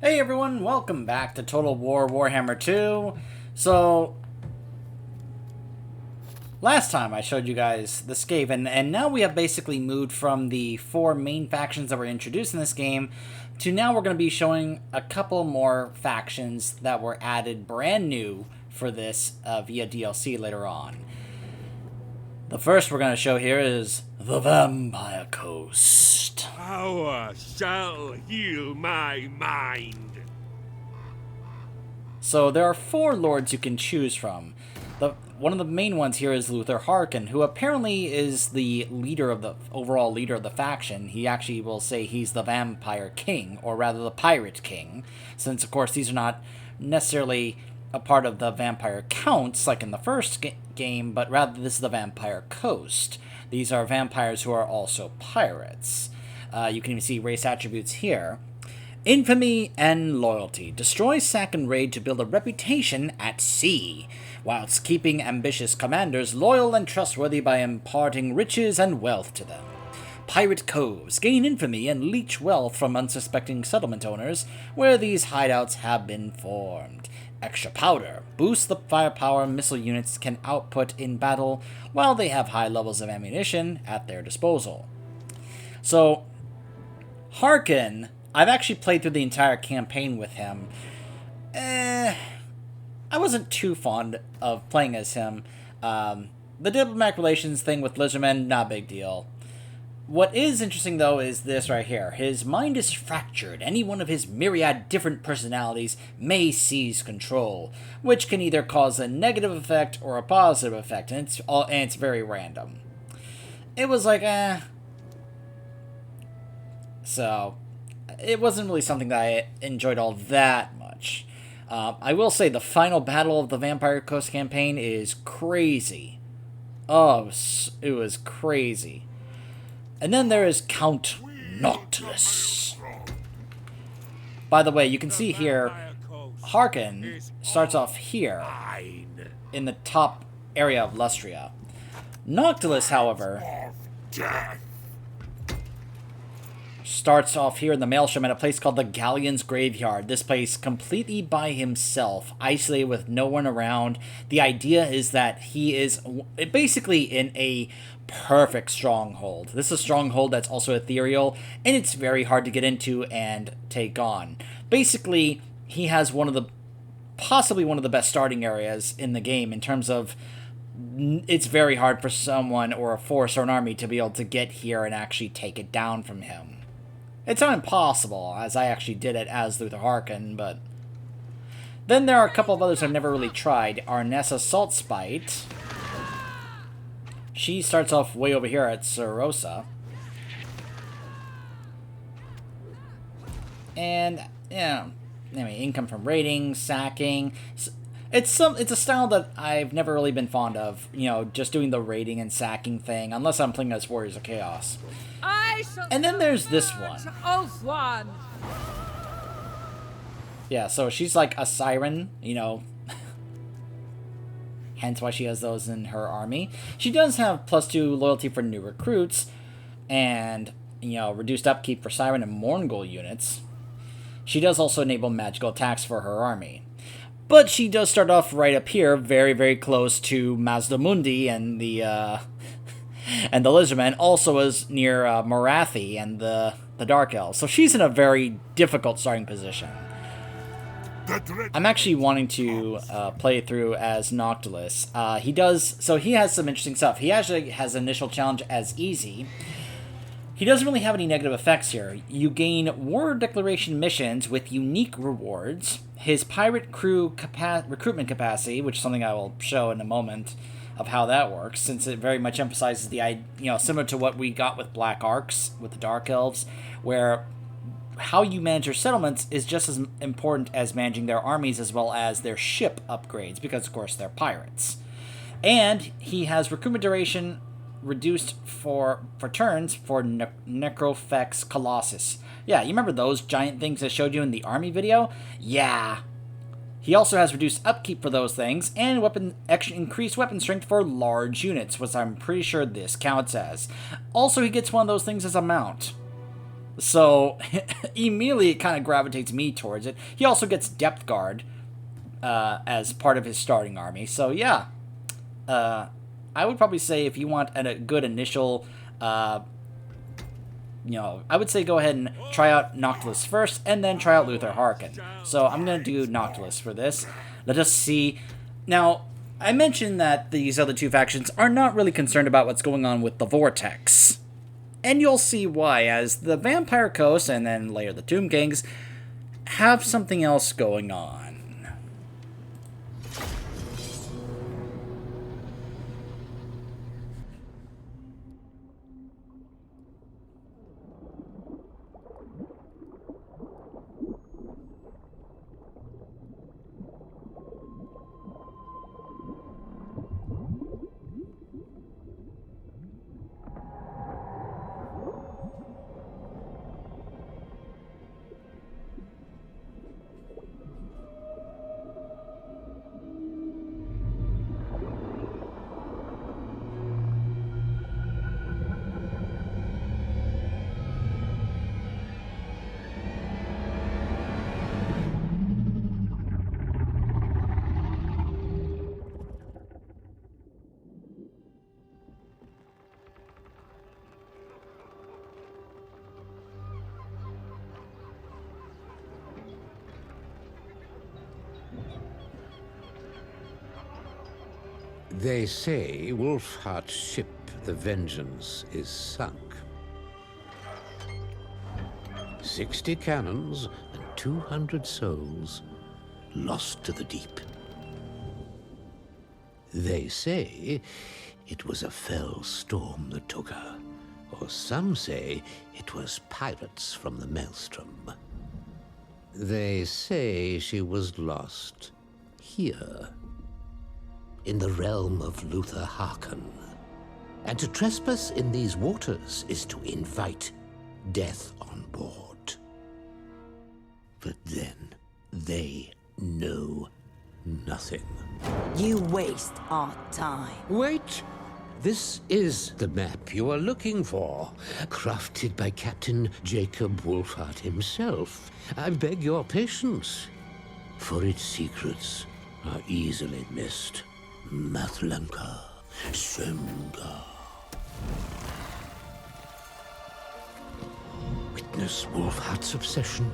Hey everyone, welcome back to Total War Warhammer 2. So, last time I showed you guys the Skaven, and now we have basically moved from the four main factions that were introduced in this game to now we're going to be showing a couple more factions that were added brand new for this via DLC later on. The first we're going to show here is the Vampire Coast. Power shall heal my mind. So there are four lords you can choose from. One of the main ones here is Harkin, who apparently is the leader of the overall leader of the faction. He actually will say he's the Vampire King, or rather the Pirate King, since of course these are not necessarily a part of the Vampire Counts like in the first game, but rather this is the Vampire Coast. These are vampires who are also pirates. You can even see race attributes here. Infamy and loyalty. Destroy, sack, and raid to build a reputation at sea, whilst keeping ambitious commanders loyal and trustworthy by imparting riches and wealth to them. Pirate coves. Gain infamy and leech wealth from unsuspecting settlement owners where these hideouts have been formed. Extra powder. Boost the firepower missile units can output in battle while they have high levels of ammunition at their disposal. So, Harkin, I've actually played through the entire campaign with him. I wasn't too fond of playing as him. The diplomatic relations thing with Lizardmen, not a big deal. What is interesting, though, is this right here. His mind is fractured. Any one of his myriad different personalities may seize control, which can either cause a negative effect or a positive effect, and it's very random. It was like, So, it wasn't really something that I enjoyed all that much. I will say the final battle of the Vampire Coast campaign is crazy. Oh, it was crazy. And then there is Count Noctilus. By the way, you can see here, Harkin starts off here in the top area of Lustria. Noctilus, however, starts off here in the Maelstrom at a place called the Galleon's Graveyard. This place completely by himself, isolated with no one around. The idea is that he is basically in a perfect stronghold. This is a stronghold that's also ethereal, and it's very hard to get into and take on. Basically, he has possibly one of the best starting areas in the game in terms of it's very hard for someone or a force or an army to be able to get here and actually take it down from him. It's not impossible, as I actually did it as Luther Harkin, but... Then there are a couple of others I've never really tried. Arnessa Saltspite. She starts off way over here at Serosa. And, yeah, anyway, income from raiding, sacking. It's a style that I've never really been fond of, just doing the raiding and sacking thing, unless I'm playing as Warriors of Chaos. And then there's this one. Yeah, so she's like a siren, hence why she has those in her army. She does have +2 loyalty for new recruits, and, reduced upkeep for siren and Morngul units. She does also enable magical attacks for her army. But she does start off right up here, very, very close to Mazdamundi and the Lizardmen, also is near Morathi and the Dark Elves. So she's in a very difficult starting position. I'm actually wanting to play through as Noctilus. He has some interesting stuff. He actually has initial challenge as easy. He doesn't really have any negative effects here. You gain war declaration missions with unique rewards. His pirate crew recruitment capacity, which is something I will show in a moment of how that works, since it very much emphasizes similar to what we got with Black Arcs, with the Dark Elves, where how you manage your settlements is just as important as managing their armies as well as their ship upgrades, because of course they're pirates. And he has recruitment duration reduced for turns for Necrofex Colossus. Yeah, you remember those giant things I showed you in the army video? Yeah. He also has reduced upkeep for those things, and increased weapon strength for large units, which I'm pretty sure this counts as. Also, he gets one of those things as a mount. So immediately it kind of gravitates me towards it. He also gets Depth Guard as part of his starting army. So yeah, I would probably say if you want a good initial, I would say go ahead and try out Noctilus first, and then try out Luther Harkin. So I'm going to do Noctilus for this. Let us see. Now, I mentioned that these other two factions are not really concerned about what's going on with the Vortex. And you'll see why, as the Vampire Coast and then later the Tomb Kings have something else going on. They say Wolfheart's ship, the Vengeance, is sunk. 60 cannons and 200 souls lost to the deep. They say it was a fell storm that took her, or some say it was pirates from the Maelstrom. They say she was lost here, in the realm of Luther Harkin. And to trespass in these waters is to invite death on board. But then they know nothing. You waste our time. Wait! This is the map you are looking for, crafted by Captain Jacob Wolfheart himself. I beg your patience, for its secrets are easily missed. Mathlanka, Semga. Witness Wolfheart's obsession,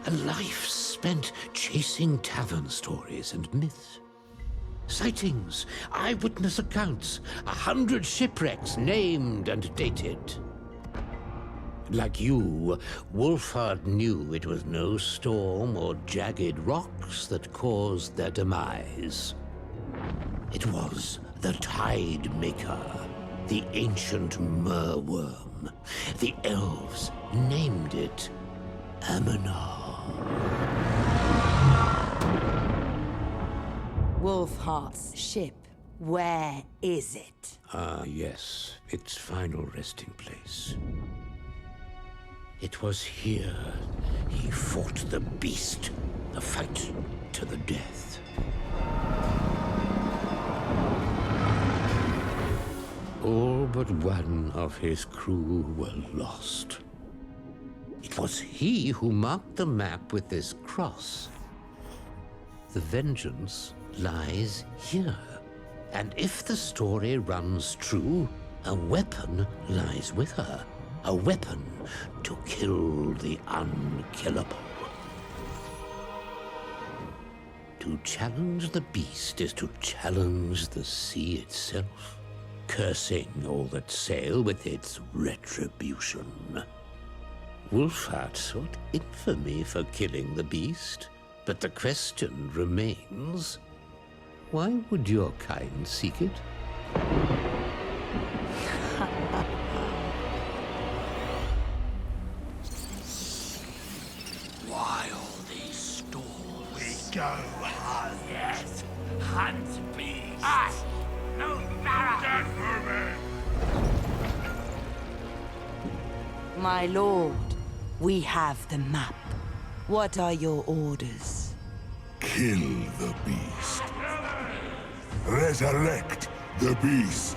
a life spent chasing tavern stories and myths. Sightings, eyewitness accounts, 100 shipwrecks named and dated. Like you, Wolfheart knew it was no storm or jagged rocks that caused their demise. It was the Tide Maker, the ancient merworm. The elves named it Aminar. Wolfheart's ship, where is it? Ah, yes, its final resting place. It was here he fought the beast, a fight to the death. All but one of his crew were lost. It was he who marked the map with this cross. The vengeance lies here. And if the story runs true, a weapon lies with her. A weapon to kill the unkillable. To challenge the beast is to challenge the sea itself, cursing all that sail with its retribution. Wolfheart sought infamy for killing the beast, but the question remains, why would your kind seek it? While these storms we go hunt. Yes, hunt beasts. Us, no matter. My lord, we have the map. What are your orders? Kill the beast. Resurrect the beast.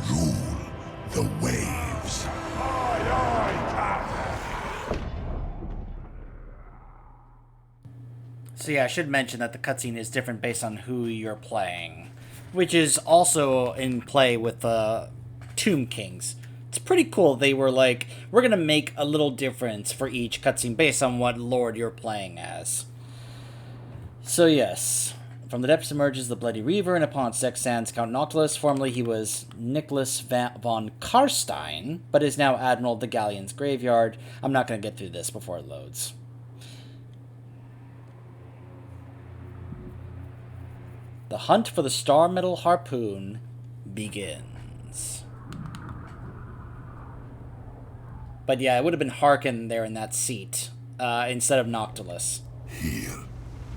Rule the waves. Aye, aye. So yeah, I should mention that the cutscene is different based on who you're playing, which is also in play with the Tomb Kings. It's pretty cool. They were like, we're going to make a little difference for each cutscene based on what lord you're playing as. So yes, from the depths emerges the Bloody Reaver, and upon its deck stands Count Noctilus. Formerly he was Nicholas von Karstein, but is now Admiral of the Galleon's Graveyard. I'm not going to get through this before it loads. The hunt for the Star Metal Harpoon begins. But yeah, it would have been Harkin there in that seat, instead of Noctilus. Here,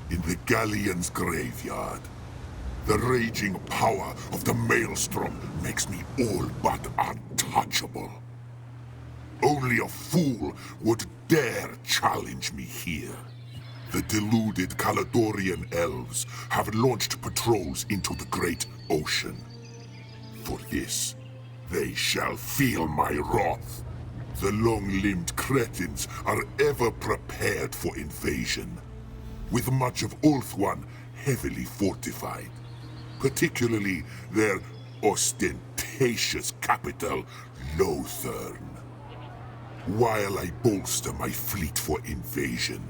in the Galleon's Graveyard, the raging power of the Maelstrom makes me all but untouchable. Only a fool would dare challenge me here. The deluded Caledonian elves have launched patrols into the great ocean. For this, they shall feel my wrath. The long-limbed cretins are ever prepared for invasion, with much of Ulthuan heavily fortified, particularly their ostentatious capital, Lothern. While I bolster my fleet for invasion,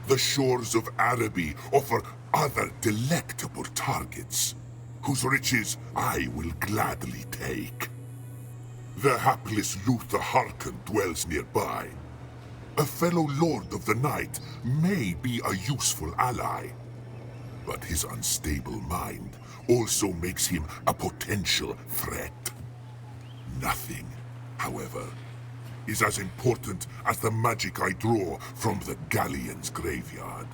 the shores of Araby offer other delectable targets, whose riches I will gladly take. The hapless Luther Harkin dwells nearby. A fellow Lord of the Night may be a useful ally, but his unstable mind also makes him a potential threat. Nothing, however, is as important as the magic I draw from the Galleon's Graveyard.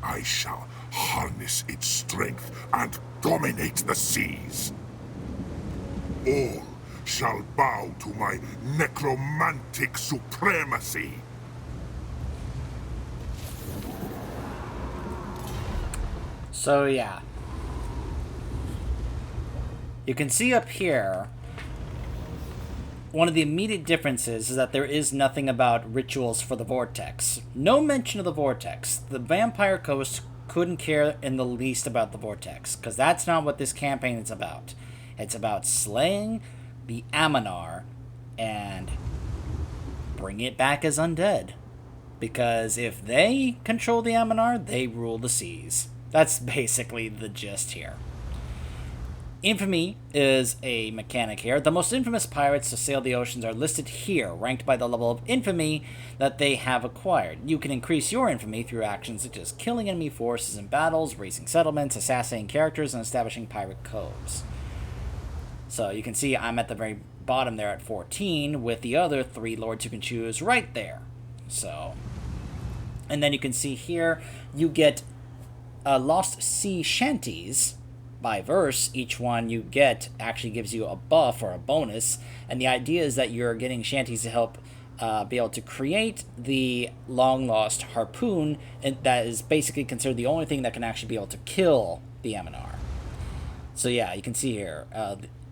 I shall harness its strength and dominate the seas. All shall bow to my necromantic supremacy. So yeah. You can see up here, one of the immediate differences is that there is nothing about rituals for the Vortex. No mention of the Vortex. The Vampire Coast couldn't care in the least about the Vortex, because that's not what this campaign is about. It's about slaying the Amanar and bring it back as undead. Because if they control the Amanar, they rule the seas. That's basically the gist here. Infamy is a mechanic here. The most infamous pirates to sail the oceans are listed here, ranked by the level of infamy that they have acquired. You can increase your infamy through actions such as killing enemy forces in battles, raising settlements, assassinating characters, and establishing pirate coves. So you can see I'm at the very bottom there at 14, with the other 3 lords you can choose right there. So, and then you can see here, you get Lost Sea Shanties. By verse, each one you get actually gives you a buff or a bonus, and the idea is that you're getting shanties to help be able to create the long-lost harpoon, and that is basically considered the only thing that can actually be able to kill the Amanar. So yeah, you can see here,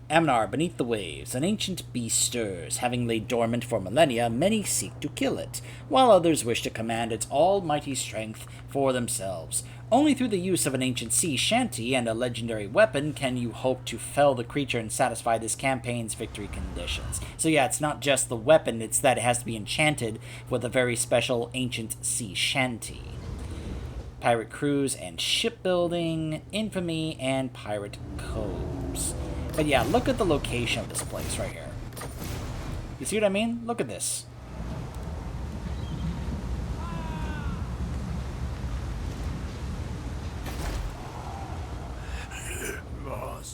Amanar beneath the waves, an ancient beast stirs, having laid dormant for millennia, many seek to kill it, while others wish to command its almighty strength for themselves. Only through the use of an ancient sea shanty and a legendary weapon can you hope to fell the creature and satisfy this campaign's victory conditions. So yeah, it's not just the weapon, it's that it has to be enchanted with a very special ancient sea shanty. Pirate crews and shipbuilding, infamy, and pirate coves. But yeah, look at the location of this place right here. You see what I mean? Look at this.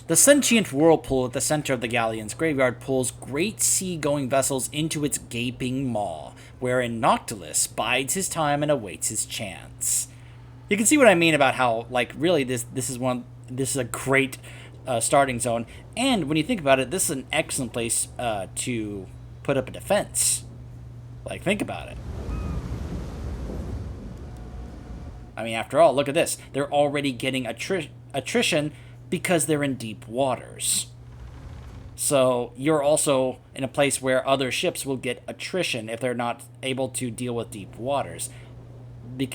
The sentient whirlpool at the center of the Galleon's Graveyard pulls great sea-going vessels into its gaping maw, wherein Noctilus bides his time and awaits his chance. You can see what I mean about how, like, really this is a great starting zone, and when you think about it, this is an excellent place to put up a defense. Like, think about it. I mean, after all, look at this. They're already getting attrition because they're in deep waters. So you're also in a place where other ships will get attrition if they're not able to deal with deep waters.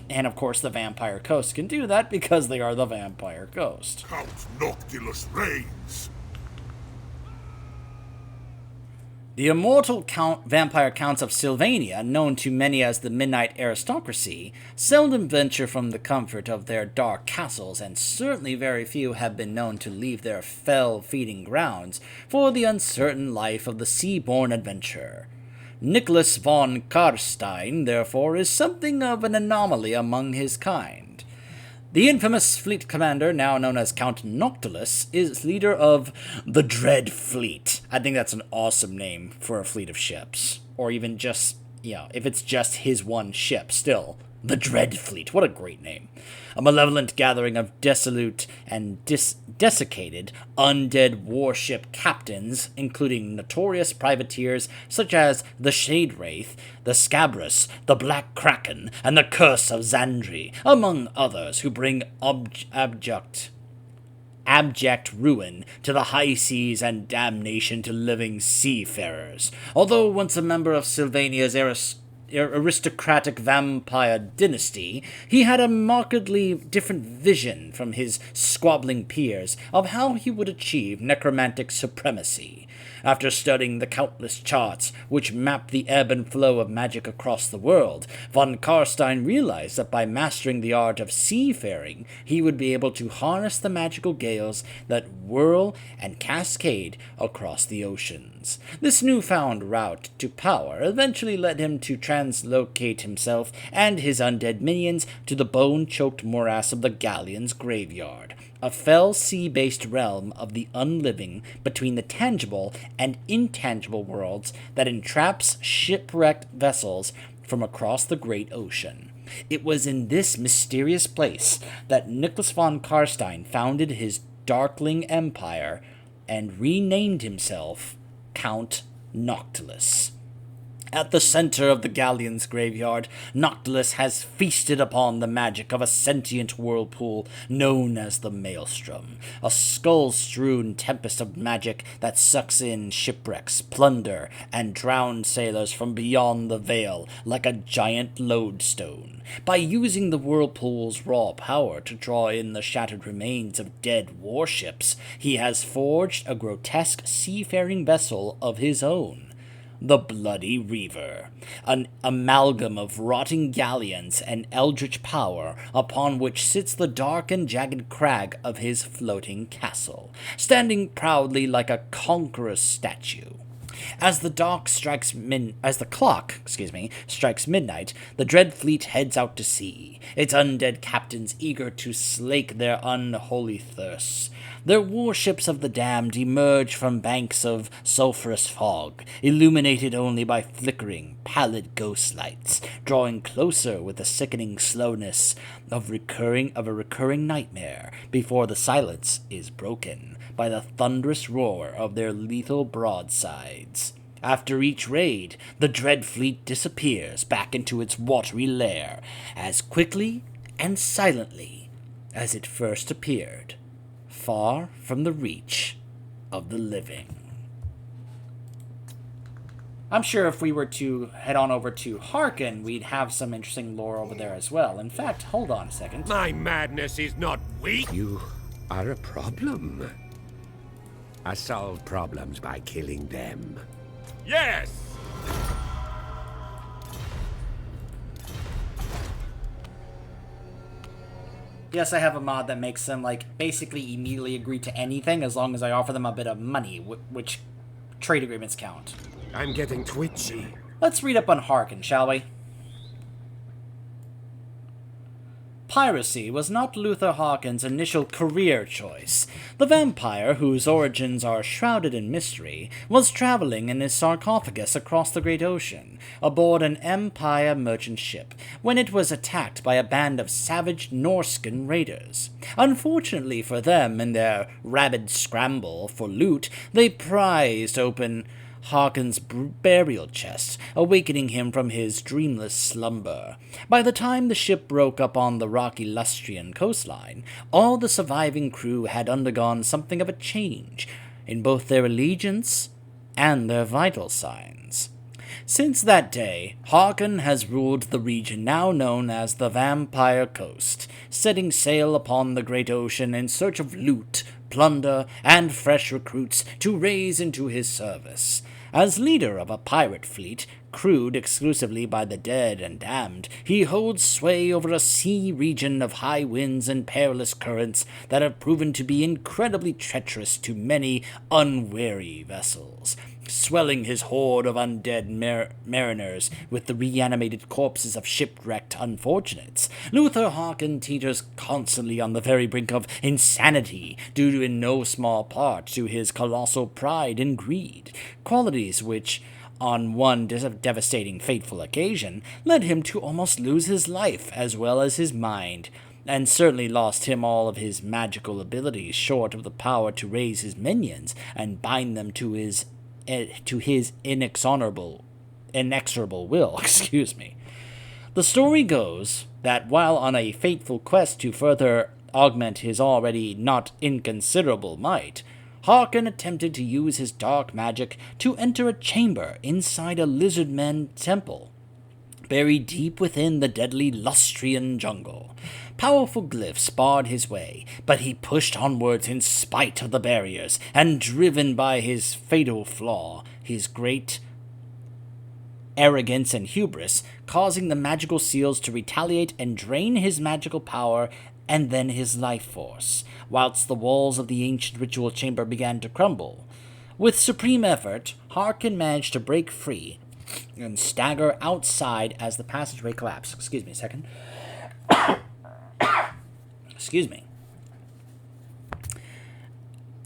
And of course, the Vampire Coast can do that because they are the Vampire Coast. Count Noctilus reigns. The immortal vampire counts of Sylvania, known to many as the Midnight Aristocracy, seldom venture from the comfort of their dark castles, and certainly very few have been known to leave their fell-feeding grounds for the uncertain life of the sea-born adventurer. Nicholas von Karstein, therefore, is something of an anomaly among his kind. The infamous fleet commander, now known as Count Noctilus, is leader of the Dread Fleet. I think that's an awesome name for a fleet of ships. Or even just, if it's just his one ship, still. The Dread Fleet, what a great name. A malevolent gathering of dissolute and desiccated undead warship captains, including notorious privateers such as the Shade Wraith, the Scabrous, the Black Kraken, and the Curse of Xandri, among others, who bring abject ruin to the high seas and damnation to living seafarers. Although once a member of Sylvania's aristocratic vampire dynasty, he had a markedly different vision from his squabbling peers of how he would achieve necromantic supremacy. After studying the countless charts which mapped the ebb and flow of magic across the world, von Karstein realized that by mastering the art of seafaring, he would be able to harness the magical gales that whirl and cascade across the oceans. This newfound route to power eventually led him to translocate himself and his undead minions to the bone-choked morass of the Galleon's Graveyard, a fell sea-based realm of the unliving between the tangible and intangible worlds that entraps shipwrecked vessels from across the great ocean. It was in this mysterious place that Nicholas von Karstein founded his darkling empire and renamed himself Count Noctilus. At the center of the Galleon's Graveyard, Noctilus has feasted upon the magic of a sentient whirlpool known as the Maelstrom, a skull-strewn tempest of magic that sucks in shipwrecks, plunder, and drowned sailors from beyond the veil like a giant lodestone. By using the whirlpool's raw power to draw in the shattered remains of dead warships, he has forged a grotesque seafaring vessel of his own. The Bloody Reaver, an amalgam of rotting galleons and eldritch power upon which sits the dark and jagged crag of his floating castle, standing proudly like a conqueror's statue. As the clock strikes midnight, the Dread Fleet heads out to sea, its undead captains eager to slake their unholy thirsts. Their warships of the damned emerge from banks of sulphurous fog, illuminated only by flickering, pallid ghost lights, drawing closer with the sickening slowness of a recurring nightmare before the silence is broken by the thunderous roar of their lethal broadsides. After each raid, the Dread Fleet disappears back into its watery lair as quickly and silently as it first appeared, far from the reach of the living. I'm sure if we were to head on over to Harkin, we'd have some interesting lore over there as well. In fact, hold on a second. My madness is not weak. You are a problem. I solve problems by killing them. Yes! Yes, I have a mod that makes them, basically immediately agree to anything as long as I offer them a bit of money, which trade agreements count. I'm getting twitchy. Let's read up on Harkin, shall we? Piracy was not Luther Harkin's initial career choice. The vampire, whose origins are shrouded in mystery, was traveling in his sarcophagus across the great ocean, aboard an Empire merchant ship, when it was attacked by a band of savage Norscan raiders. Unfortunately for them, in their rabid scramble for loot, they prized open Harkin's burial chest, awakening him from his dreamless slumber. By the time the ship broke up on the rocky Lustrian coastline, all the surviving crew had undergone something of a change in both their allegiance and their vital signs. Since that day, Harkin has ruled the region now known as the Vampire Coast, setting sail upon the great ocean in search of loot, plunder, and fresh recruits to raise into his service. As leader of a pirate fleet, crewed exclusively by the dead and damned, he holds sway over a sea region of high winds and perilous currents that have proven to be incredibly treacherous to many unwary vessels, swelling his horde of undead mariners with the reanimated corpses of shipwrecked unfortunates. Luther Harkin teeters constantly on the very brink of insanity, due in no small part to his colossal pride and greed, qualities which, on one devastating fateful occasion, led him to almost lose his life as well as his mind, and certainly lost him all of his magical abilities, short of the power to raise his minions and bind them to his inexorable will. Excuse me. The story goes that while on a fateful quest to further augment his already not inconsiderable might, Harkin attempted to use his dark magic to enter a chamber inside a lizardman temple, buried deep within the deadly Lustrian jungle. Powerful glyphs barred his way, but he pushed onwards in spite of the barriers, and driven by his fatal flaw, his great arrogance and hubris, causing the magical seals to retaliate and drain his magical power and then his life force, whilst the walls of the ancient ritual chamber began to crumble. With supreme effort, Harkin managed to break free and stagger outside as the passageway collapsed. Excuse me a second. Excuse me.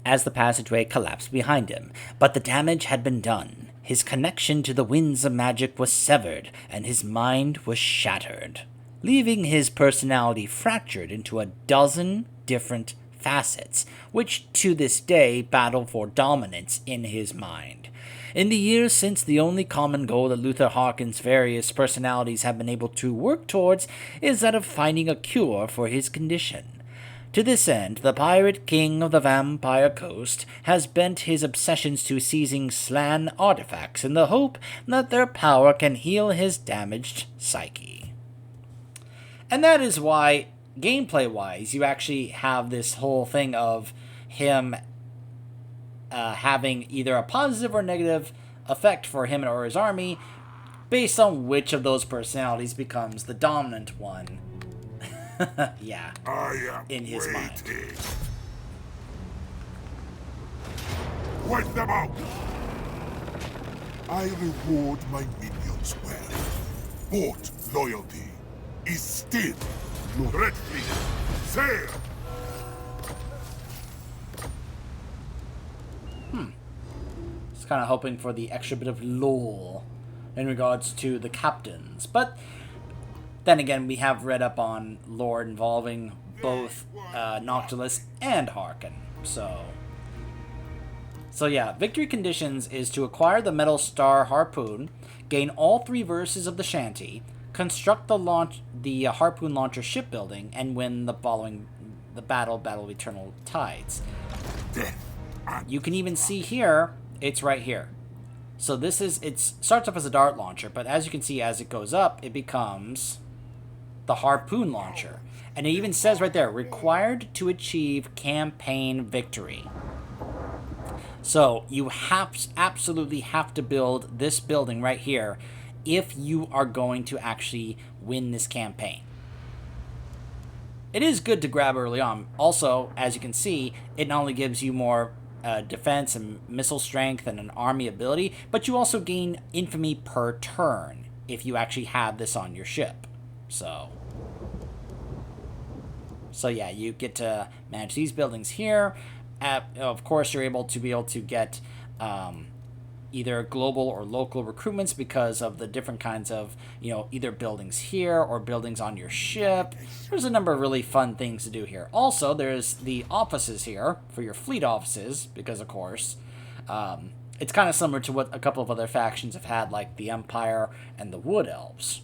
As the passageway collapsed behind him, but the damage had been done. His connection to the winds of magic was severed, and his mind was shattered, leaving his personality fractured into a dozen different facets, which to this day battle for dominance in his mind. In the years since, the only common goal that Luther Harkin's various personalities have been able to work towards is that of finding a cure for his condition. To this end, the Pirate King of the Vampire Coast has bent his obsessions to seizing Slan artifacts in the hope that their power can heal his damaged psyche. And that is why, gameplay-wise, you actually have this whole thing of him having either a positive or negative effect for him or his army, based on which of those personalities becomes the dominant one. Yeah, in his mind. Wipe them out! I reward my minions well. Port loyalty is still Red Fleet. Sail! Just kind of hoping for the extra bit of lore in regards to the captains, but then again, we have read up on lore involving both Noctilus and Harkin. So yeah, victory conditions is to acquire the Metal Star Harpoon, gain all 3 verses of the Shanty, construct the Harpoon Launcher shipbuilding, and win the Battle of Eternal Tides. You can even see here, it's right here. So it starts off as a dart launcher, but as you can see, as it goes up, it becomes the Harpoon Launcher. And it even says right there, required to achieve campaign victory. So you absolutely have to build this building right here if you are going to actually win this campaign. It is good to grab early on. Also, as you can see, it not only gives you more defense and missile strength and an army ability, but you also gain infamy per turn if you actually have this on your ship. So yeah, you get to manage these buildings here. Of course, you're able to get either global or local recruitments because of the different kinds of, either buildings here or buildings on your ship. There's a number of really fun things to do here. Also, there's the offices here for your fleet offices because, of course, it's kind of similar to what a couple of other factions have had, like the Empire and the Wood Elves.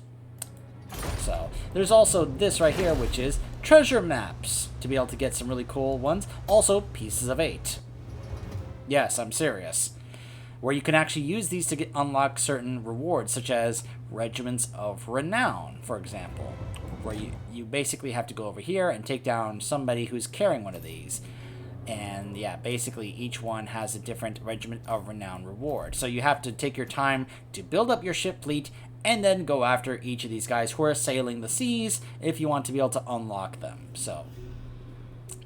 So there's also this right here, which is treasure maps to be able to get some really cool ones. Also, pieces of 8. Yes, I'm serious. where you can actually use these to unlock certain rewards, such as Regiments of Renown, for example, where you basically have to go over here and take down somebody who's carrying one of these. And yeah, basically each one has a different Regiment of Renown reward. So you have to take your time to build up your ship fleet and then go after each of these guys who are sailing the seas if you want to be able to unlock them. So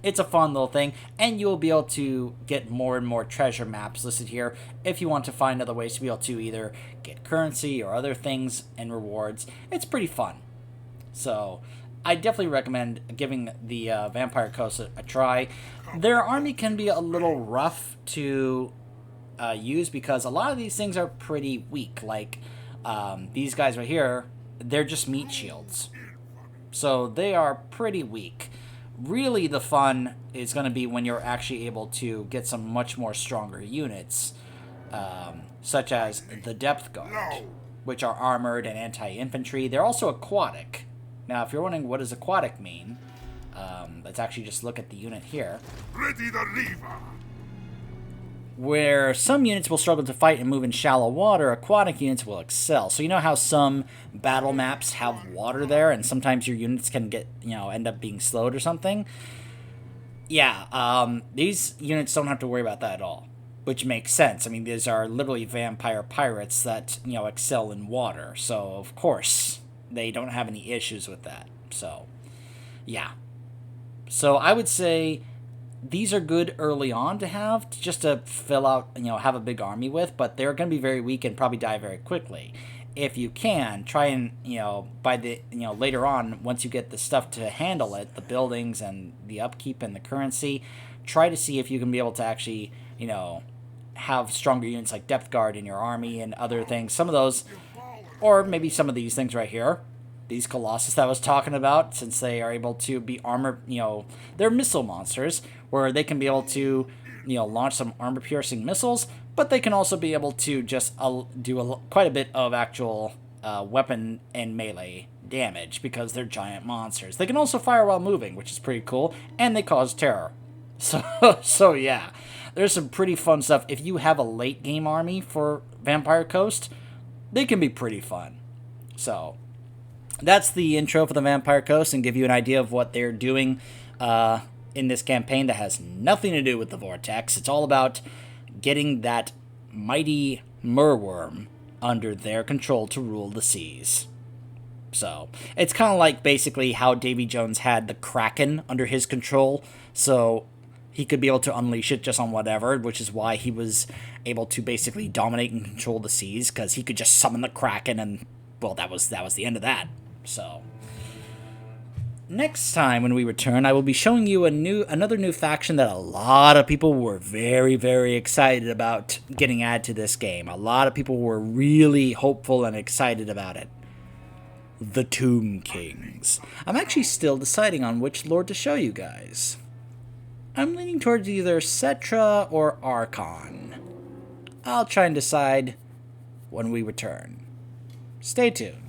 it's a fun little thing, and you'll be able to get more and more treasure maps listed here if you want to find other ways to be able to either get currency or other things and rewards. It's pretty fun. So I definitely recommend giving the Vampire Coast a try. Their army can be a little rough to use because a lot of these things are pretty weak. Like these guys right here, they're just meat shields. So they are pretty weak. Really, the fun is going to be when you're actually able to get some much more stronger units, such as the Depth Guard, which are armored and anti-infantry. They're also aquatic. Now, if you're wondering what does aquatic mean, let's actually just look at the unit here. Ready the river. Where some units will struggle to fight and move in shallow water, aquatic units will excel. So you know how some battle maps have water there, and sometimes your units can get, end up being slowed or something? Yeah, these units don't have to worry about that at all, which makes sense. I mean, these are literally vampire pirates that, excel in water. So, of course, they don't have any issues with that. So, yeah. So I would say these are good early on to have, just to fill out, have a big army with, but they're going to be very weak and probably die very quickly. If you can, try and, by the, later on, once you get the stuff to handle it, the buildings and the upkeep and the currency, try to see if you can be able to actually, have stronger units like Depth Guard in your army and other things. Some of those, or maybe some of these things right here. These Colossus that I was talking about, since they are able to be armor, they're missile monsters, where they can be able to, launch some armor-piercing missiles, but they can also be able to just do quite a bit of actual weapon and melee damage, because they're giant monsters. They can also fire while moving, which is pretty cool, and they cause terror. So yeah, there's some pretty fun stuff. If you have a late-game army for Vampire Coast, they can be pretty fun. So that's the intro for the Vampire Coast, and give you an idea of what they're doing in this campaign that has nothing to do with the Vortex. It's all about getting that mighty merworm under their control to rule the seas. So it's kind of like basically how Davy Jones had the Kraken under his control, so he could be able to unleash it just on whatever, which is why he was able to basically dominate and control the seas, because he could just summon the Kraken, and well, that was the end of that. So next time when we return, I will be showing you another new faction that a lot of people were very, very excited about getting added to this game. A lot of people were really hopeful and excited about it. The Tomb Kings. I'm actually still deciding on which lord to show you guys. I'm leaning towards either Cetra or Archon. I'll try and decide when we return. Stay tuned.